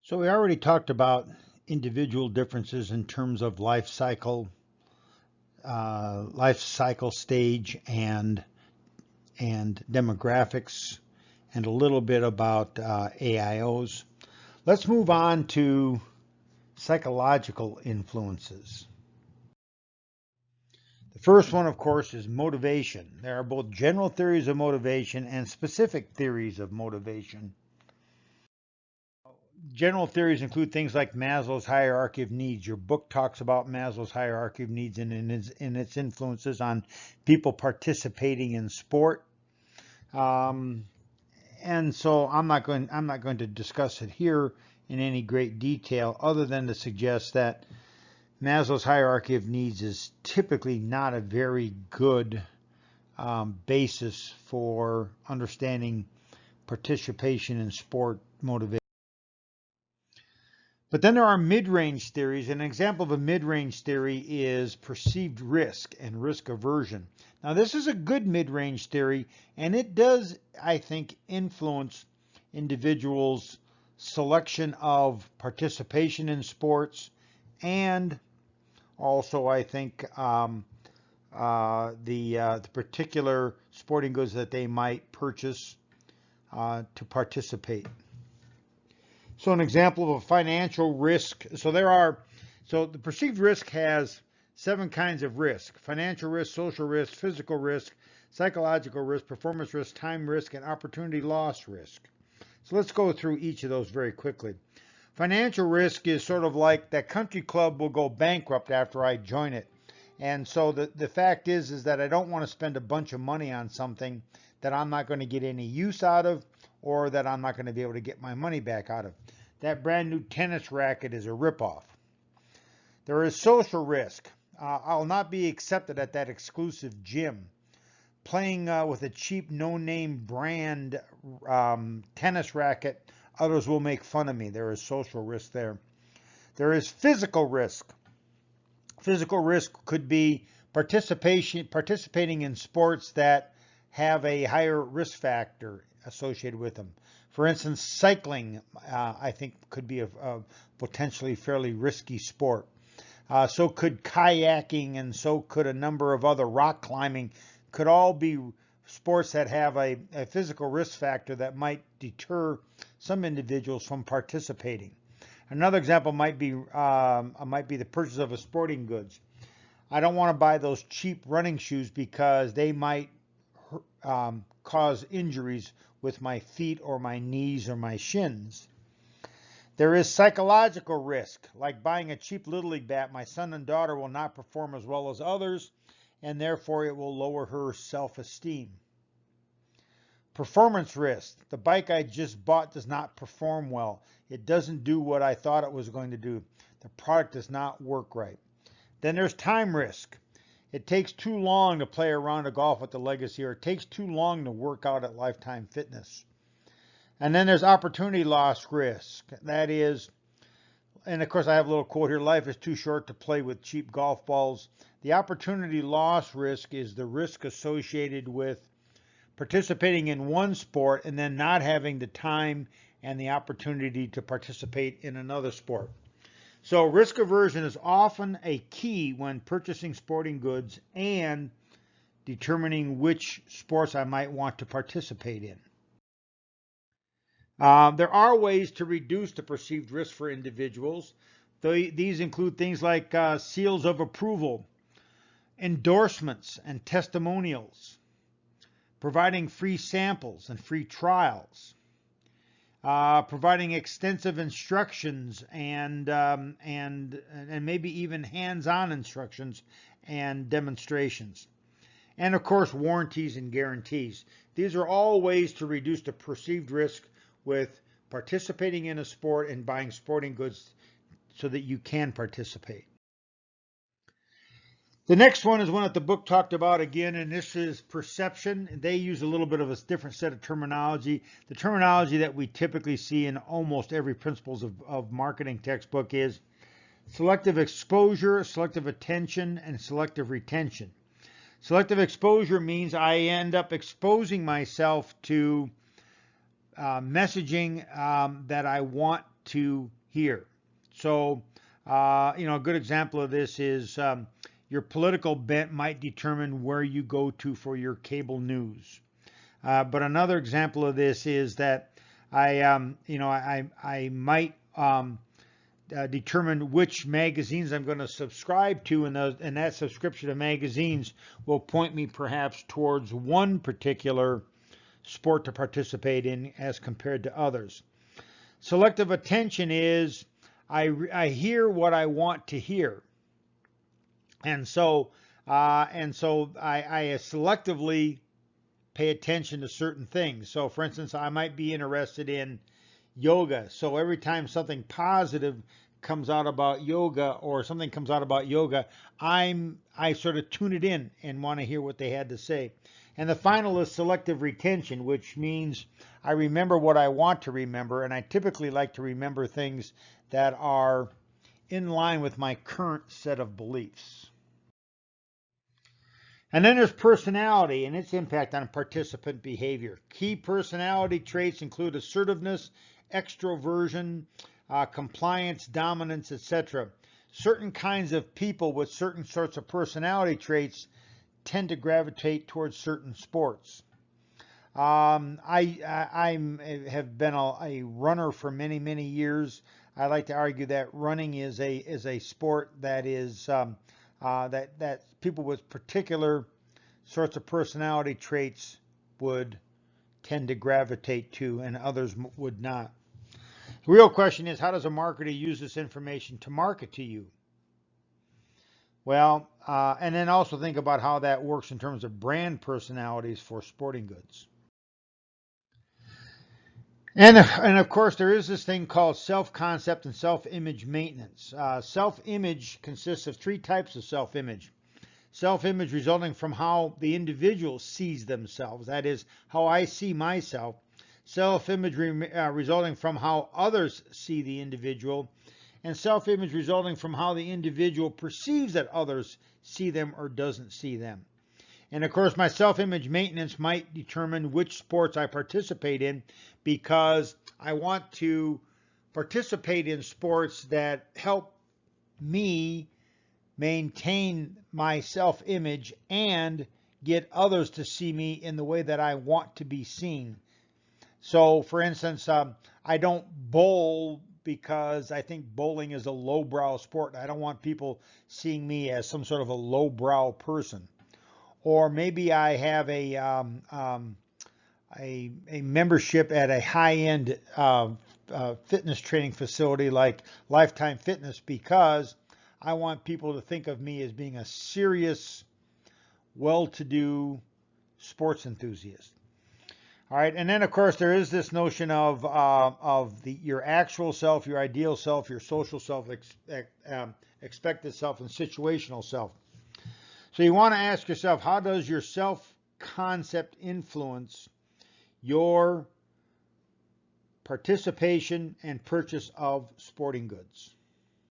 So we already talked about individual differences in terms of life cycle stage and demographics, and a little bit about AIOs. Let's move on to psychological influences. The first one, of course, is motivation. There are both general theories of motivation and specific theories of motivation. General theories include things like Maslow's hierarchy of needs. Your book talks about Maslow's hierarchy of needs and its influences on people participating in sport. And so I'm not going to discuss it here in any great detail, other than to suggest that Maslow's hierarchy of needs is typically not a very good basis for understanding participation in sport motivation. But then there are mid-range theories. An example of a mid-range theory is perceived risk and risk aversion. Now, this is a good mid-range theory, and it does, I think, influence individuals' selection of participation in sports, and also, I think, the particular sporting goods that they might purchase to participate. So an example of a financial risk. So the perceived risk has 7 kinds of risk: financial risk, social risk, physical risk, psychological risk, performance risk, time risk, and opportunity loss risk. So let's go through each of those very quickly. Financial risk is sort of like that country club will go bankrupt after I join it. And so the fact is that I don't want to spend a bunch of money on something that I'm not going to get any use out of, or that I'm not going to be able to get my money back out of. That brand new tennis racket is a ripoff. There is social risk. I'll not be accepted at that exclusive gym. Playing with a cheap no-name brand tennis racket, others will make fun of me. There is social risk there. There is physical risk. Physical risk could be participating in sports that have a higher risk factor associated with them. For instance, cycling, I think, could be a potentially fairly risky sport. So could kayaking, and so could a number of other rock climbing. Could all be sports that have a physical risk factor that might deter some individuals from participating. Another example might be the purchase of a sporting goods. I don't want to buy those cheap running shoes because they might cause injuries with my feet or my knees or my shins. There is psychological risk, like buying a cheap Little League bat. My son and daughter will not perform as well as others, and therefore it will lower her self-esteem. Performance risk. The bike I just bought does not perform well. It doesn't do what I thought it was going to do. The product does not work right. Then there's time risk. It takes too long to play a round of golf at the Legacy, or it takes too long to work out at Lifetime Fitness. And then there's opportunity loss risk. That is, and of course I have a little quote here, life is too short to play with cheap golf balls. The opportunity loss risk is the risk associated with participating in one sport and then not having the time and the opportunity to participate in another sport. So risk aversion is often a key when purchasing sporting goods and determining which sports I might want to participate in. There are ways to reduce the perceived risk for individuals. These include things like seals of approval, endorsements and testimonials, providing free samples and free trials, providing extensive instructions and maybe even hands-on instructions and demonstrations. And of course, warranties and guarantees. These are all ways to reduce the perceived risk with participating in a sport and buying sporting goods so that you can participate. The next one is one that the book talked about again, and this is perception. They use a little bit of a different set of terminology. The terminology that we typically see in almost every principles of marketing textbook is selective exposure, selective attention, and selective retention. Selective exposure means I end up exposing myself to messaging that I want to here. So, a good example of this is your political bent might determine where you go to for your cable news. But another example of this is that I might determine which magazines I'm going to subscribe to, and that subscription to magazines will point me perhaps towards one particular sport to participate in as compared to others. Selective attention is I hear what I want to hear, and so I selectively pay attention to certain things. So, for instance, I might be interested in yoga. So every time something positive comes out about yoga or something comes out about yoga, I sort of tune it in and want to hear what they had to say. And the final is selective retention, which means I remember what I want to remember, and I typically like to remember things that are in line with my current set of beliefs. And then there's personality and its impact on participant behavior. Key personality traits include assertiveness, extroversion, compliance, dominance, etc. Certain kinds of people with certain sorts of personality traits tend to gravitate towards certain sports. I have been a runner for many, many years. I like to argue that running is a sport that is that people with particular sorts of personality traits would tend to gravitate to, and others would not. The real question is, how does a marketer use this information to market to you? Well, and then also think about how that works in terms of brand personalities for sporting goods. And of course, there is this thing called self-concept and self-image maintenance. Self-image consists of three types of self-image. Self-image resulting from how the individual sees themselves, that is, how I see myself. Self-image resulting from how others see the individual. And self-image resulting from how the individual perceives that others see them or doesn't see them. And of course, my self-image maintenance might determine which sports I participate in, because I want to participate in sports that help me maintain my self-image and get others to see me in the way that I want to be seen. So, for instance, I don't bowl because I think bowling is a lowbrow sport. I don't want people seeing me as some sort of a lowbrow person. Or maybe I have a membership at a high-end fitness training facility like Lifetime Fitness, because I want people to think of me as being a serious, well-to-do sports enthusiast. All right, and then of course there is this notion of your actual self, your ideal self, your social self, expected self, and situational self. So you want to ask yourself, how does your self-concept influence your participation and purchase of sporting goods?